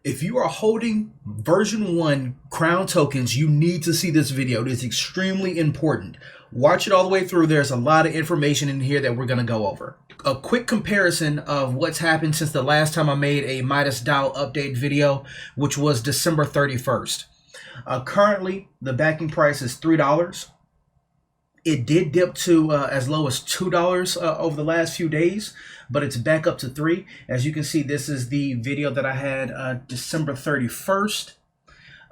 If you are holding version 1 crown tokens, you need to see this video. It is extremely important. Watch it all the way through. There's a lot of information in here that we're going to go over. A quick comparison of what's happened since the last time I made a Midas DAO update video, which was December 31st. Currently, the backing price is $3. It did dip to as low as $2 over the last few days, but it's back up to $3. As you can see, this is the video that I had December 31st.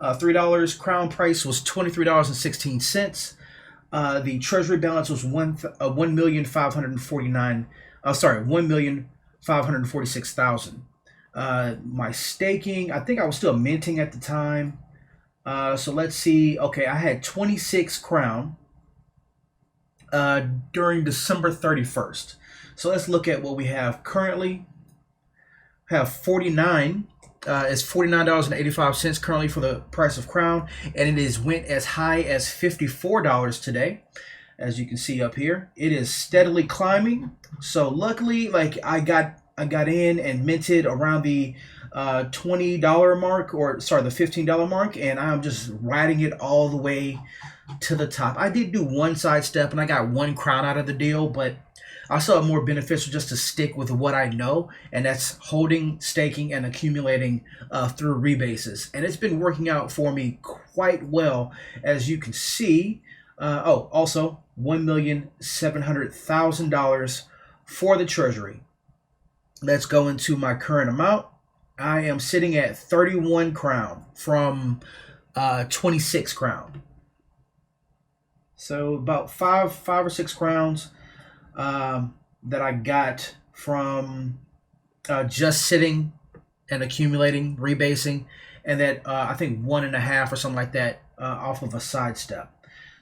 $3. Crown price was $23.16. The treasury balance was $1,546,000. My staking, I think I was still minting at the time. So let's see. Okay, I had 26 crown during December 31st. So let's look at what we have currently. We have 49. It's $49.85 currently for the price of crown, and it is went as high as $54 today. As you can see up here, it is steadily climbing. So luckily, like I got in and minted around the $20 mark, or sorry, the $15 mark, and I'm just riding it all the way to the top. I did do one side step and I got 1 crown out of the deal, but I saw it more beneficial just to stick with what I know, and that's holding, staking, and accumulating through rebases. And it's been working out for me quite well, as you can see. Also $1,700,000 for the treasury. Let's go into my current amount. I am sitting at 31 crown from 26 crown. So about five or six crowns that I got from just sitting and accumulating, rebasing, and that I think 1.5 or something like that off of a side step.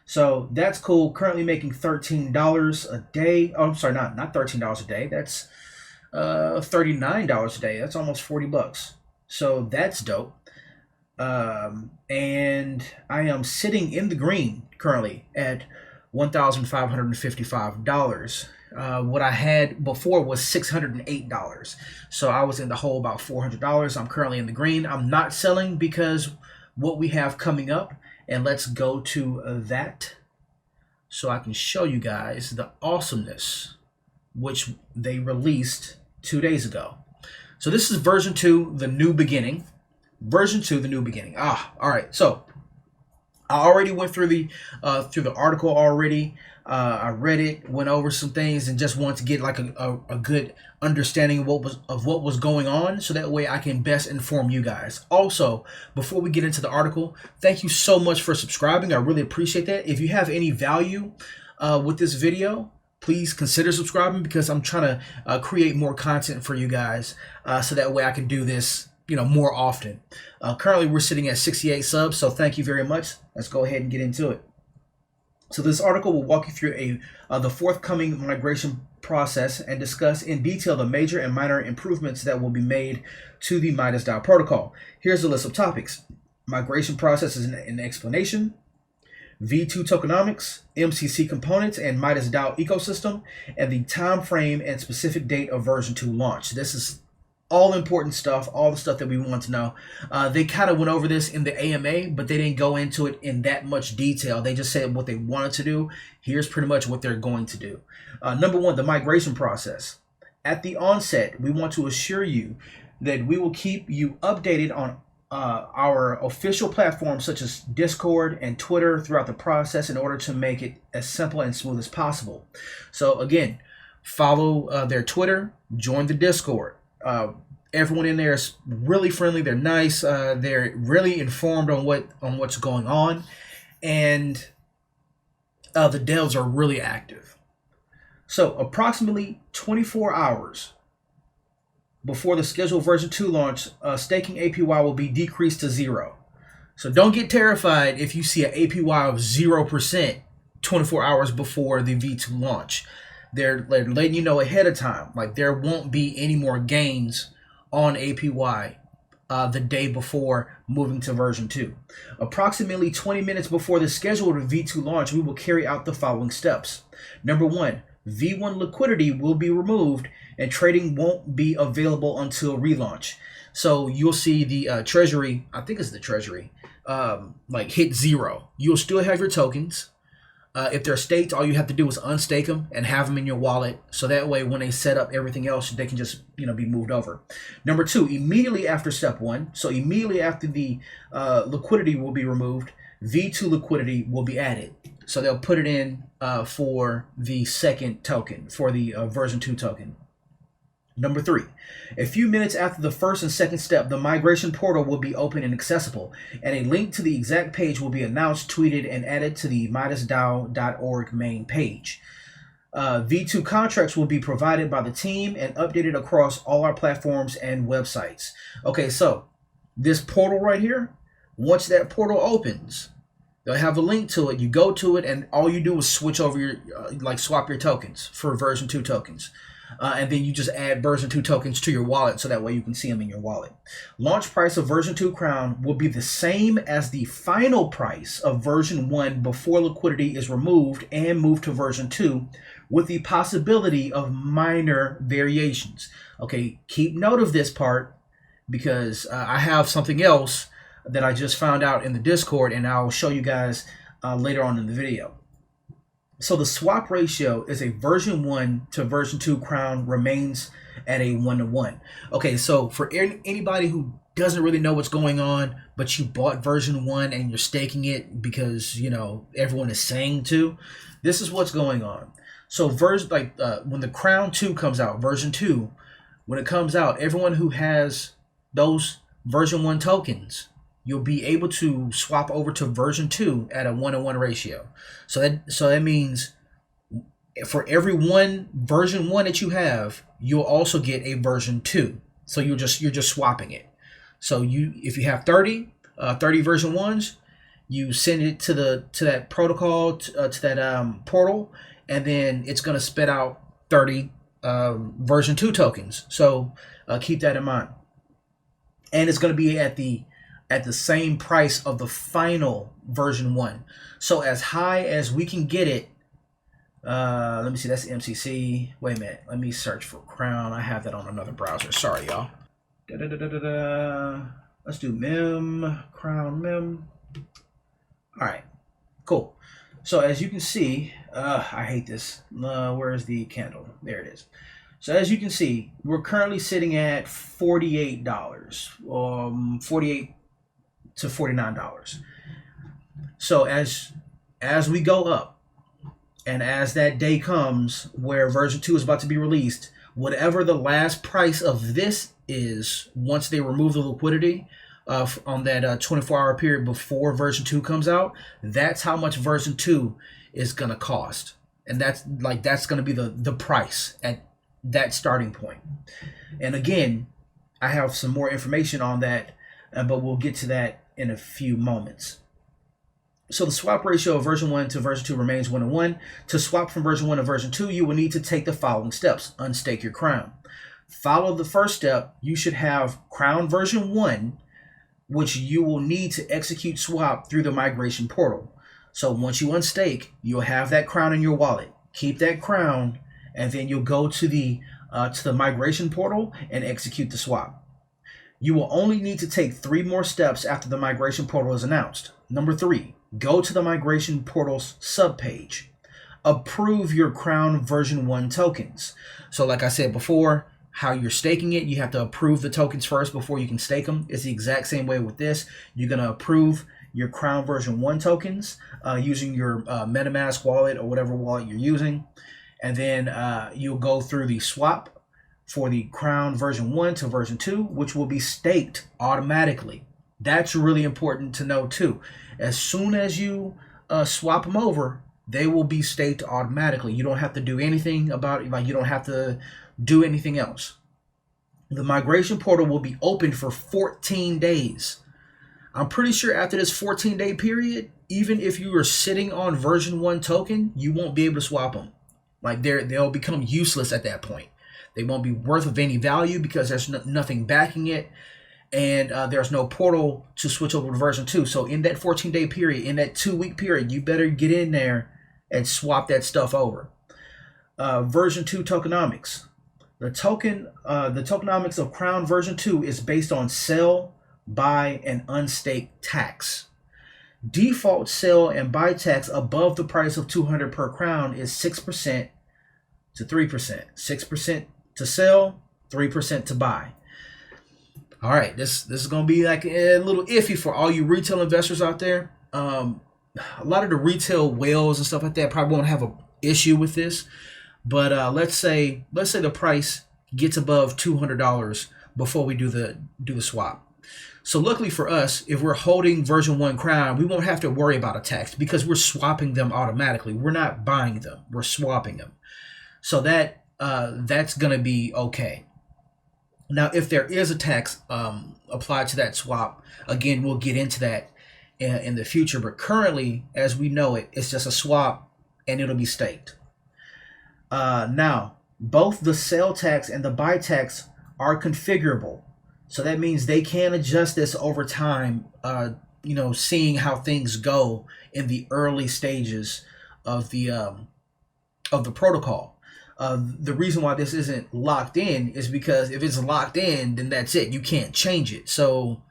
So that's cool. Currently making $13 a day. Oh, I'm sorry, not $13 a day. That's $39 a day. That's almost 40 bucks. So that's dope. And I am sitting in the green currently at $1,555. What I had before was $608. So I was in the hole about $400. I'm currently in the green. I'm not selling because what we have coming up, and let's go to that so I can show you guys the awesomeness which they released 2 days ago. So this is version 2, the new beginning. Version 2, the new beginning. All right. So I already went through the article already. I read it, went over some things, and just wanted to get like a good understanding of what was going on, so that way I can best inform you guys. Also, before we get into the article, thank you so much for subscribing. I really appreciate that. If you have any value with this video, please consider subscribing, because I'm trying to create more content for you guys, so that way I can do this more often. Currently we're sitting at 68 subs, so thank you very much. Let's go ahead and get into it. So this article will walk you through the forthcoming migration process and discuss in detail the major and minor improvements that will be made to the MidasDao protocol. Here's a list of topics. Migration process is an explanation, V2 tokenomics, MCC components, and MidasDao ecosystem, and the time frame and specific date of version 2 launch. This is all important stuff, all the stuff that we want to know. They kind of went over this in the AMA, but they didn't go into it in that much detail. They just said what they wanted to do. Here's pretty much what they're going to do. Number 1, the migration process. At the onset, we want to assure you that we will keep you updated on our official platforms such as Discord and Twitter throughout the process, in order to make it as simple and smooth as possible. So again, follow their Twitter, join the Discord. Everyone in there is really friendly. They're nice. They're really informed on what's going on, and the devs are really active. So approximately 24 hours before the scheduled version 2 launch, staking APY will be decreased to 0. So don't get terrified if you see an APY of 0% 24 hours before the V2 launch. They're letting you know ahead of time, like there won't be any more gains on APY the day before moving to version 2. Approximately 20 minutes before the scheduled V2 launch, we will carry out the following steps. Number 1, V1 liquidity will be removed and trading won't be available until relaunch. So you'll see the treasury, I think it's the treasury, like hit 0. You'll still have your tokens. If they're staked, all you have to do is unstake them and have them in your wallet. So that way, when they set up everything else, they can just be moved over. Number 2, immediately after step 1, so immediately after the liquidity will be removed, V2 liquidity will be added. So they'll put it in for the second token, for the version 2 token. Number 3, a few minutes after the first and second step, the migration portal will be open and accessible, and a link to the exact page will be announced, tweeted, and added to the MidasDAO.org main page. V2 contracts will be provided by the team and updated across all our platforms and websites. Okay, so this portal right here, once that portal opens, they'll have a link to it. You go to it, and all you do is switch over your, swap your tokens for version 2 tokens. And then you just add version 2 tokens to your wallet, so that way you can see them in your wallet. Launch price of version 2 crown will be the same as the final price of version 1 before liquidity is removed and moved to version 2, with the possibility of minor variations. Okay, keep note of this part, because I have something else that I just found out in the Discord, and I'll show you guys later on in the video. So the swap ratio is a version 1 to version 2 crown remains at a 1-to-1. Okay, so for anybody who doesn't really know what's going on, but you bought version 1 and you're staking it because everyone is saying to, this is what's going on. So when the crown 2 comes out, version 2, when it comes out, everyone who has those version 1 tokens, you'll be able to swap over to version 2 at a 1-to-1 ratio. So that means for every one version 1 that you have, you'll also get a version 2. So you're just swapping it. So if you have 30 version 1s, you send it to that protocol, to that portal, and then it's going to spit out 30 version 2 tokens. So keep that in mind. And it's going to be at the same price of the final version 1. So as high as we can get it, let me see, that's MCC. Wait a minute, let me search for crown. I have that on another browser. Sorry, y'all. Let's do mem, crown mem. All right, cool. So as you can see, I hate this. Where is the candle? There it is. So as you can see, we're currently sitting at $48, $48 to $49. So as we go up, and as that day comes where version 2 is about to be released, whatever the last price of this is, once they remove the liquidity on that 24-hour period before version 2 comes out, that's how much version 2 is going to cost. And that's going to be the price at that starting point. And again, I have some more information on that, but we'll get to that in a few moments. So the swap ratio of version 1 to version 2 remains 1-to-1. To swap from version 1 to version 2, you will need to take the following steps. Unstake your crown. Follow the first step. You should have crown version 1, which you will need to execute swap through the migration portal. So once you unstake, you'll have that crown in your wallet. Keep that crown, and then you'll go to the migration portal and execute the swap. You will only need to take 3 more steps after the migration portal is announced. Number 3, go to the migration portal's subpage. Approve your crown version 1 tokens. So like I said before, how you're staking it, you have to approve the tokens first before you can stake them. It's the exact same way with this. You're going to approve your crown version 1 tokens using your MetaMask wallet or whatever wallet you're using. And then you'll go through the swap for the crown version 1 to version 2, which will be staked automatically. That's really important to know too. As soon as you swap them over, they will be staked automatically. You don't have to do anything about it. You don't have to do anything else. The migration portal will be open for 14 days. I'm pretty sure after this 14-day period, even if you are sitting on version 1 token, you won't be able to swap them. They'll become useless at that point. They won't be worth of any value because there's nothing backing it, and there's no portal to switch over to version 2. So in that 14-day period, in that 2-week period, you better get in there and swap that stuff over. Version 2 tokenomics. The tokenomics of Crown version 2 is based on sell, buy, and unstaked tax. Default sell and buy tax above the price of 200 per crown is 6% to 3%. 6% to sell, 3% to buy. All right, this is gonna be like a little iffy for all you retail investors out there. A lot of the retail whales and stuff like that probably won't have an issue with this, but let's say the price gets above $200 before we do the swap. So luckily for us, if we're holding version 1 crown, we won't have to worry about a tax because we're swapping them automatically. We're not buying them, we're swapping them. So that's gonna be okay. Now, if there is a tax applied to that swap, again, we'll get into that in the future. But currently, as we know it, it's just a swap and it'll be staked. Now, both the sale tax and the buy tax are configurable. So that means they can adjust this over time, seeing how things go in the early stages of the protocol. The reason why this isn't locked in is because if it's locked in, then that's it. You can't change it. So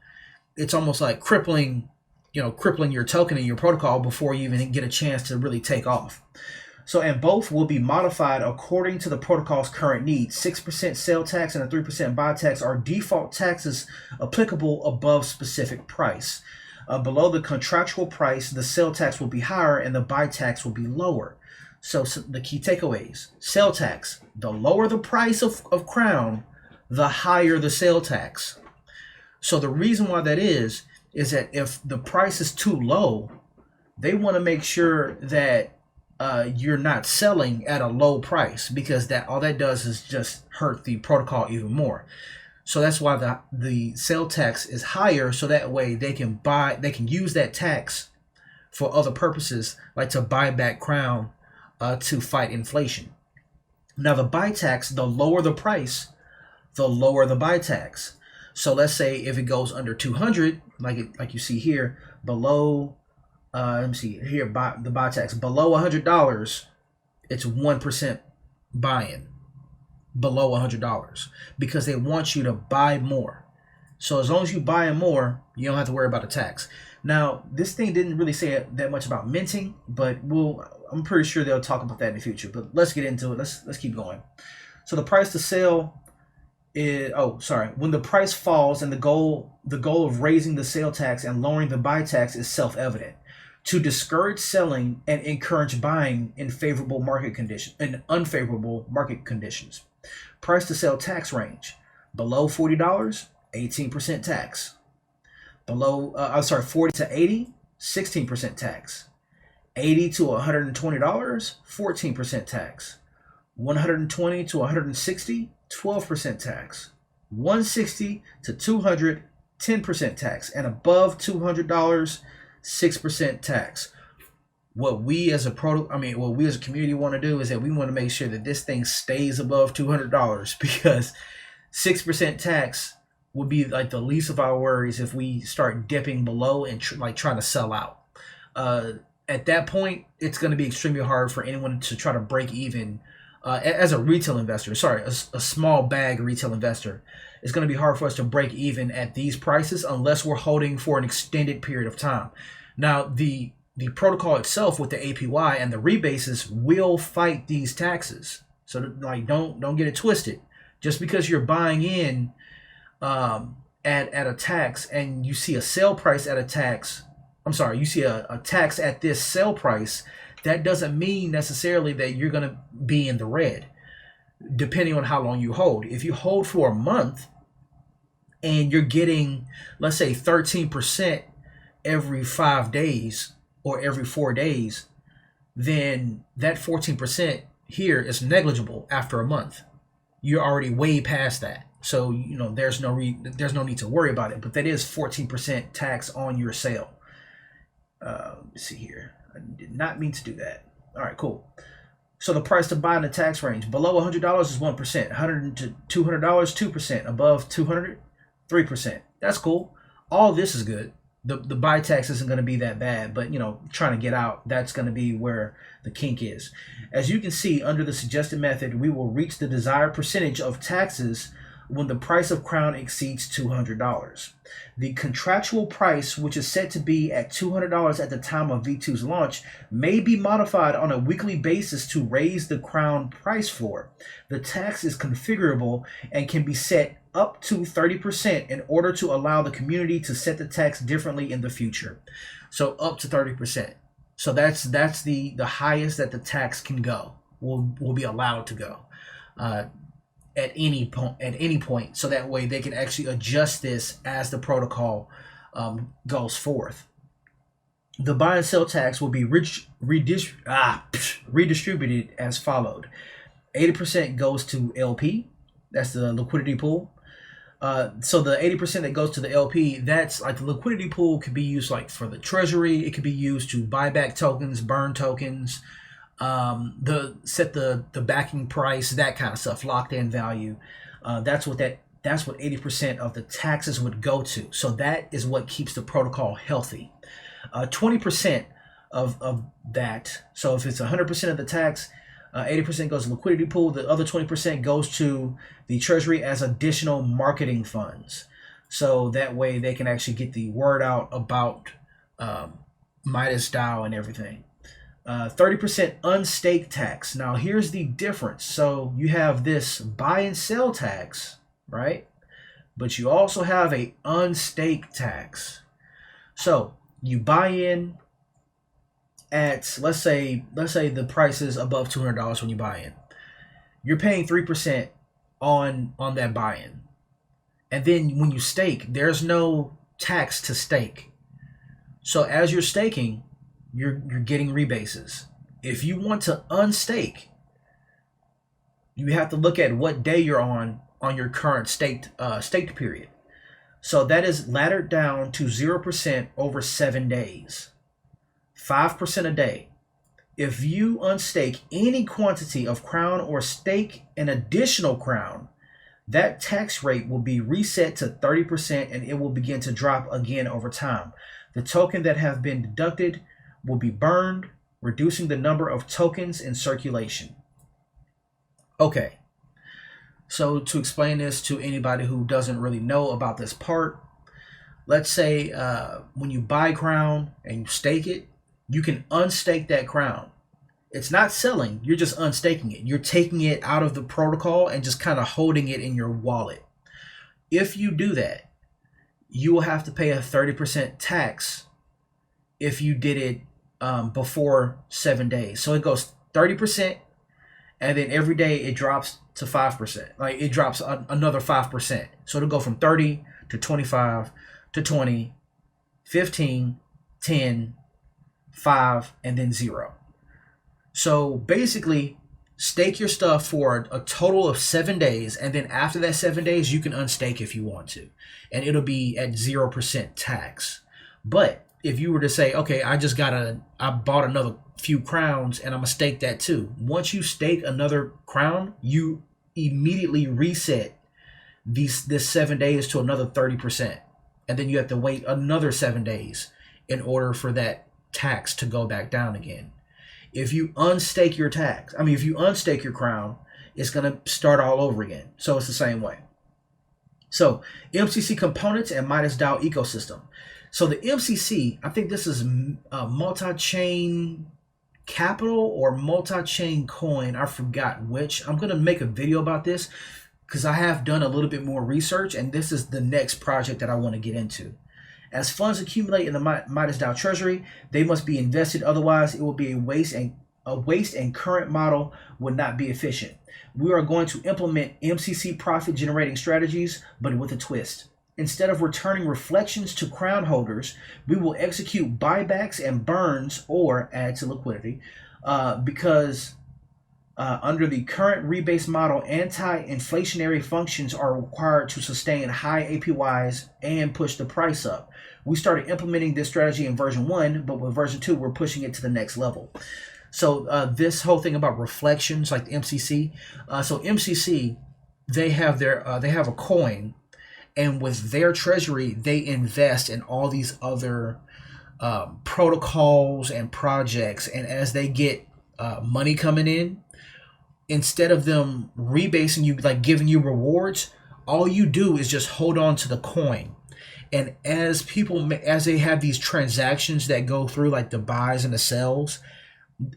it's almost like crippling your token and your protocol before you even get a chance to really take off. So, and both will be modified according to the protocol's current needs. 6% sale tax and a 3% buy tax are default taxes applicable above specific price. Below the contractual price, the sale tax will be higher and the buy tax will be lower. So the key takeaways: sale tax, the lower the price of crown, the higher the sale tax. So the reason why that is that if the price is too low, they want to make sure that you're not selling at a low price, because that all that does is just hurt the protocol even more. So that's why the sale tax is higher, so that way they can use that tax for other purposes, like to buy back crown to fight inflation. Now the buy tax, the lower the price, the lower the buy tax. So let's say if it goes under 200, like you see here, below, let me see here, the buy tax below $100, it's 1% buy-in below $100, because they want you to buy more. So as long as you buy more, you don't have to worry about the tax. Now, this thing didn't really say that much about minting, but I'm pretty sure they'll talk about that in the future. But let's get into it. Let's keep going. So the price to sell is, when the price falls, and the goal of raising the sale tax and lowering the buy tax is self-evident: to discourage selling and encourage buying in unfavorable market conditions. Price to sell tax range: below $40, 18% tax. Below 40 to 80, 16% tax. 80 to $120, 14% tax. 120 to 160, 12% tax. 160 to 200, 10% tax, and above $200, 6% tax. What we as a community want to do is that we want to make sure that this thing stays above $200, because 6% tax would be like the least of our worries if we start dipping below and trying to sell out. At that point, it's going to be extremely hard for anyone to try to break even as a retail investor. A small bag retail investor. It's going to be hard for us to break even at these prices unless we're holding for an extended period of time. Now, the protocol itself with the APY and the rebases will fight these taxes. So don't get it twisted. Just because you're buying in at a tax and you see a sale price at a tax, you see a tax at this sale price, that doesn't mean necessarily that you're going to be in the red, depending on how long you hold. If you hold for a month and you're getting, let's say, 13% every 5 days or every 4 days, then that 14% here is negligible after a month. You're already way past that. So, there's no need to worry about it. But that is 14% tax on your sale. Let's see here. I did not mean to do that. All right, cool. So the price to buy in the tax range: below $100 is 1%, $100 to $200, 2%, above $200, 3%. That's cool. All this is good. the buy tax isn't going to be that bad, but trying to get out, that's going to be where the kink is. As you can see, under the suggested method, we will reach the desired percentage of taxes when the price of Crown exceeds $200. The contractual price, which is set to be at $200 at the time of V2's launch, may be modified on a weekly basis to raise the Crown price floor. The tax is configurable and can be set up to 30% in order to allow the community to set the tax differently in the future. So up to 30%. So that's the highest that the tax can go, will be allowed to go at any point. So that way they can actually adjust this as the protocol goes forth. The buy and sell tax will be redistributed as followed. 80% goes to LP. That's the liquidity pool. So the 80% that goes to the LP, that's like the liquidity pool could be used like for the treasury. It could be used to buy back tokens, burn tokens, set the backing price, that kind of stuff, locked in value. That's what 80% of the taxes would go to. So that is what keeps the protocol healthy. 20% of that. So if it's 100% of the tax, 80% goes to liquidity pool. The other 20% goes to the treasury as additional marketing funds. So that way they can actually get the word out about Midas DAO and everything. 30% unstaked tax. Now here's the difference. So you have this buy and sell tax, right? But you also have a unstaked tax. So you buy in at, let's say the price is above $200 when you buy in. You're paying 3% on that buy-in. And then when you stake, there's no tax to stake. So as you're staking, you're getting rebases. If you want to unstake, you have to look at what day you're on your current staked period. So that is laddered down to 0% over 7 days. 5% a day. If you unstake any quantity of Crown or stake an additional Crown, that tax rate will be reset to 30% and it will begin to drop again over time. The token that have been deducted will be burned, reducing the number of tokens in circulation. Okay, so to explain this to anybody who doesn't really know about this part, let's say when you buy Crown and you stake it, you can unstake that Crown. It's not selling, you're just unstaking it. You're taking it out of the protocol and just kind of holding it in your wallet. If you do that, you will have to pay a 30% tax if you did it before 7 days. So it goes 30%, and then every day it drops to 5%. Like it drops another 5%. So it'll go from 30 to 25 to 20, 15, 10, 5, and then 0. So basically, stake your stuff for a total of 7 days, and then after that 7 days, you can unstake if you want to, and it'll be at 0% tax. But if you were to say, okay, I bought another few crowns and I'm gonna stake that too. Once you stake another crown, you immediately reset this 7 days to another 30%, and then you have to wait another 7 days in order for that tax to go back down again. If you unstake your if you unstake your crown, it's going to start all over again. So it's the same way. So MCC components and Midas DAO ecosystem. So the MCC, I think this is multi-chain capital or multi-chain coin. I forgot which. I'm going to make a video about this because I have done a little bit more research, and this is the next project that I want to get into. As funds accumulate in the Midas DAO treasury, they must be invested. Otherwise, it will be a waste, and current model would not be efficient. We are going to implement MCC profit generating strategies, but with a twist. Instead of returning reflections to crown holders, we will execute buybacks and burns or add to liquidity because under the current rebase model, anti-inflationary functions are required to sustain high APYs and push the price up. We started implementing this strategy in version 1, but with version 2, we're pushing it to the next level. So this whole thing about reflections, like the MCC. So MCC, they have a coin, And with their treasury, they invest in all these other protocols and projects. And as they get money coming in, instead of them rebasing you, like giving you rewards, all you do is just hold on to the coin. And as they have these transactions that go through, like the buys and the sells,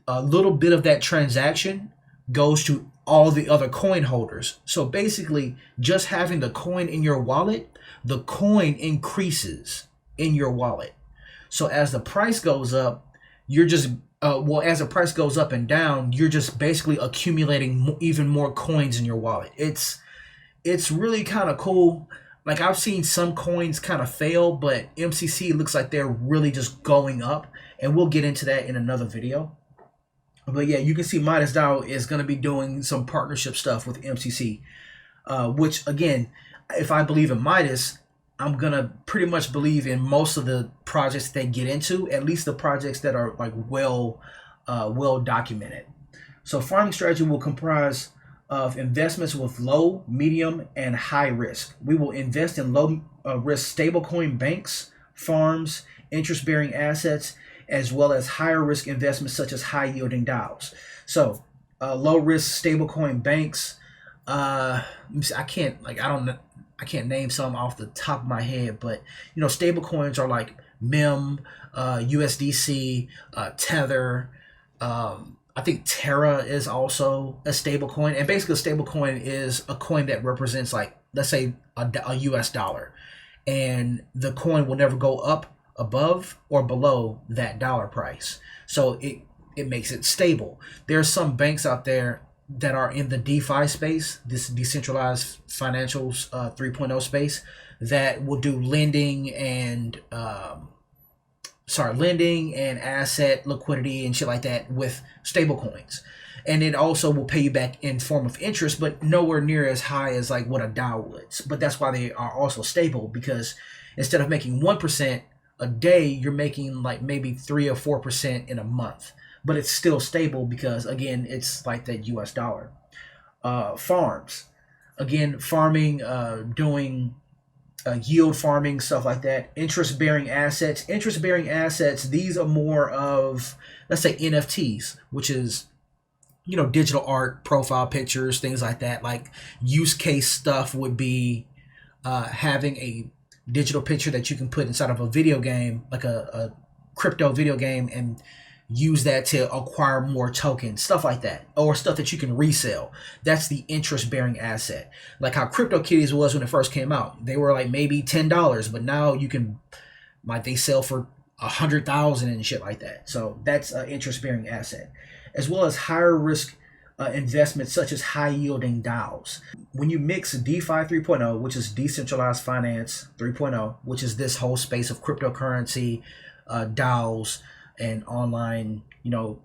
a little bit of that transaction goes to all the other coin holders. So basically, just having the coin in your wallet, the coin increases in your wallet. So as the price goes up, you're just as the price goes up and down, you're just basically accumulating even more coins in your wallet. It's really kind of cool. Like, I've seen some coins kind of fail, but MCC looks like they're really just going up, and we'll get into that in another video. But yeah, you can see MidasDao is going to be doing some partnership stuff with MCC, which again, if I believe in Midas, I'm going to pretty much believe in most of the projects they get into, at least the projects that are like well documented. So farming strategy will comprise of investments with low, medium, and high risk. We will invest in low risk stablecoin banks, farms, interest-bearing assets, as well as higher risk investments such as high yielding DAOs. So low risk stablecoin banks, I can't name some off the top of my head, but stable coins are like MEM, USDC, Tether. I think Terra is also a stable coin, and basically a stable coin is a coin that represents, like, let's say a US dollar, and the coin will never go up above or below that dollar price. So it makes it stable. There are some banks out there that are in the DeFi space, this decentralized financials 3.0 space, that will do lending and asset liquidity and shit like that with stable coins. And it also will pay you back in form of interest, but nowhere near as high as like what a DAO would. But that's why they are also stable, because instead of making 1% a day, you're making like maybe 3 or 4% in a month. But it's still stable because, again, it's like that US dollar. Farms. Again, farming, doing yield farming, stuff like that. Interest-bearing assets. Interest-bearing assets, these are more of, let's say, NFTs, which is, digital art, profile pictures, things like that. Like, use case stuff would be having a digital picture that you can put inside of a video game, like a crypto video game, and use that to acquire more tokens, stuff like that, or stuff that you can resell. That's the interest-bearing asset. Like how CryptoKitties was when it first came out. They were like maybe $10, but now you can, like, they sell for 100,000 and shit like that. So that's an interest-bearing asset, as well as higher risk investments such as high-yielding DAOs. When you mix DeFi 3.0, which is decentralized finance 3.0, which is this whole space of cryptocurrency, DAOs, and online,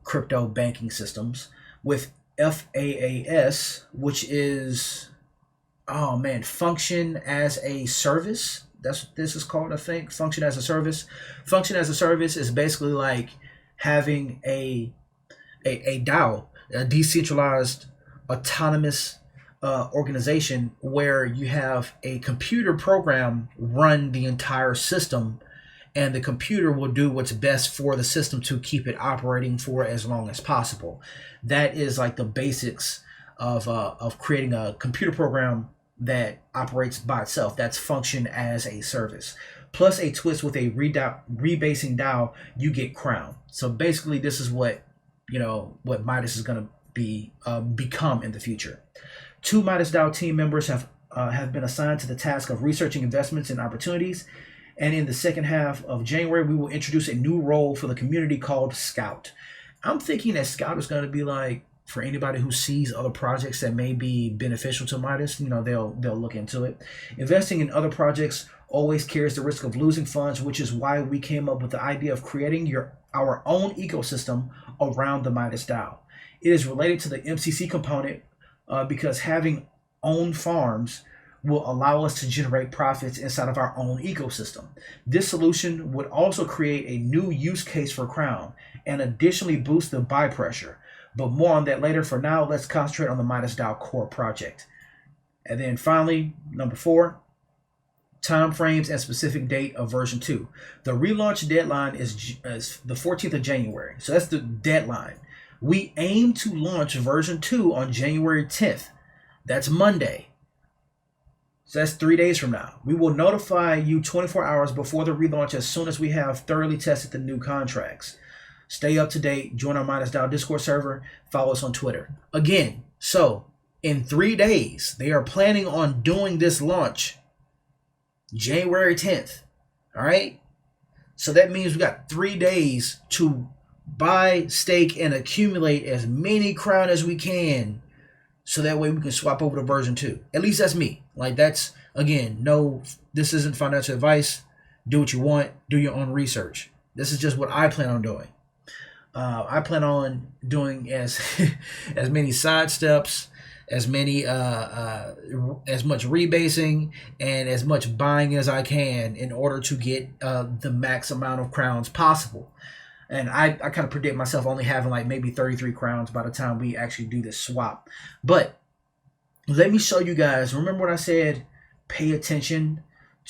crypto banking systems, with FAAS, which is, function as a service. That's what this is called, I think. Function as a service. Function as a service is basically like having a DAO, a decentralized autonomous organization, where you have a computer program run the entire system, and the computer will do what's best for the system to keep it operating for as long as possible. That is like the basics of creating a computer program that operates by itself. That's function as a service. Plus a twist with a rebasing DAO, you get crown. So basically, this is what Midas is going to become in the future. 2 MidasDao team members have been assigned to the task of researching investments and opportunities. And in the second half of January, we will introduce a new role for the community called Scout. I'm thinking that Scout is going to be like, for anybody who sees other projects that may be beneficial to Midas, they'll look into it. Investing in other projects always carries the risk of losing funds, which is why we came up with the idea of creating our own ecosystem around the Midas DAO. It is related to the MCC component because having own farms will allow us to generate profits inside of our own ecosystem. This solution would also create a new use case for Crown and additionally boost the buy pressure. But more on that later. For now, let's concentrate on the MidasDao core project. And then finally, number 4, time frames, and specific date of version 2. The relaunch deadline is the 14th of January. So that's the deadline. We aim to launch version 2 on January 10th. That's Monday. So that's 3 days from now. We will notify you 24 hours before the relaunch as soon as we have thoroughly tested the new contracts. Stay up to date. Join our MidasDao Discord server. Follow us on Twitter. Again, so in 3 days, they are planning on doing this launch January 10th. All right? So that means we got 3 days to buy, stake, and accumulate as many crown as we can, so that way we can swap over to version 2. At least that's me. Like, that's, again, no, this isn't financial advice. Do what you want. Do your own research. This is just what I plan on doing. I plan on doing as as many side steps, as many as much rebasing, and as much buying as I can in order to get the max amount of crowns possible. And I kind of predict myself only having like maybe 33 crowns by the time we actually do this swap. But let me show you guys. Remember what I said? Pay attention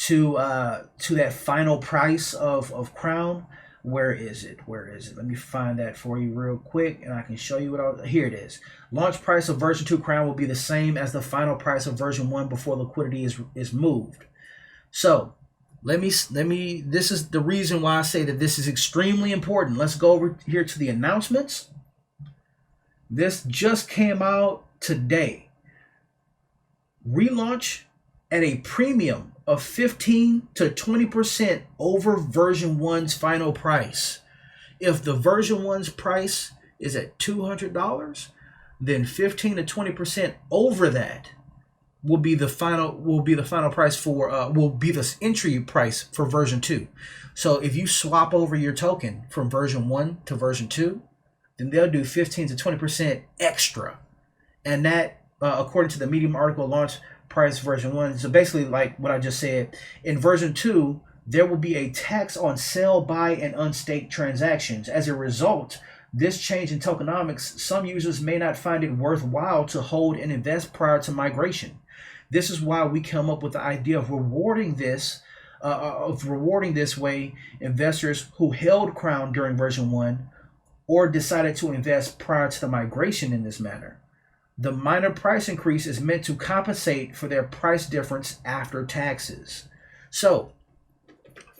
to that final price of crown. Where is it? Where is it? Let me find that for you real quick, and I can show you what here it is. Launch price of version 2 crown will be the same as the final price of version 1 before liquidity is moved. So let me this is the reason why I say that this is extremely important. Let's go over here to the announcements. This just came out today. Relaunch at a premium of 15 to 20% over version 1's final price. If the version 1's price is at $200, then 15 to 20% over that will be the final price for will be the entry price for version 2. So if you swap over your token from version 1 to version 2, then they'll do 15 to 20% extra. And that according to the Medium article, launch price version 1. So basically, like what I just said, in version 2, there will be a tax on sell, buy, and unstaked transactions. As a result, this change in tokenomics, some users may not find it worthwhile to hold and invest prior to migration. This is why we come up with the idea of rewarding this way investors who held crown during version 1 or decided to invest prior to the migration in this manner. The minor price increase is meant to compensate for their price difference after taxes. So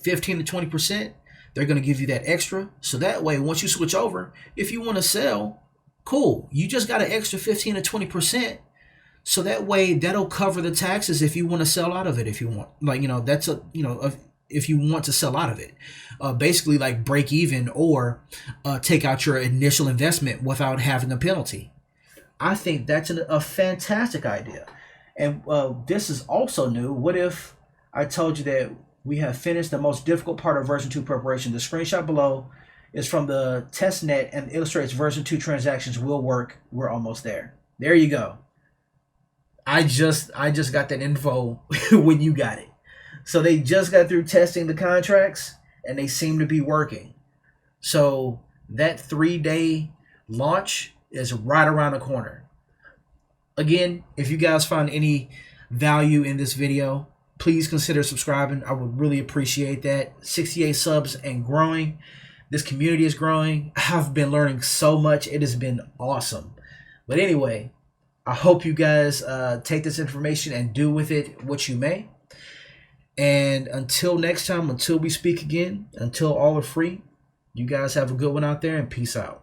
15 to 20%, they're going to give you that extra. So that way, once you switch over, if you want to sell, cool. You just got an extra 15 to 20%. So that way, that'll cover the taxes if you want to sell out of it. If you want, like, that's if you want to sell out of it, basically like break even or take out your initial investment without having a penalty. I think that's a fantastic idea. And this is also new. What if I told you that we have finished the most difficult part of version 2 preparation? The screenshot below is from the testnet and illustrates version 2 transactions will work. We're almost there. There you go. I just got that info when you got it. So they just got through testing the contracts and they seem to be working. So that 3-day launch is right around the corner. Again, if you guys find any value in this video, please consider subscribing. I would really appreciate that. 68 subs and growing. This community is growing. I've been learning so much. It has been awesome. But anyway, I hope you guys take this information and do with it what you may. And until next time, until we speak again, until all are free, you guys have a good one out there and peace out.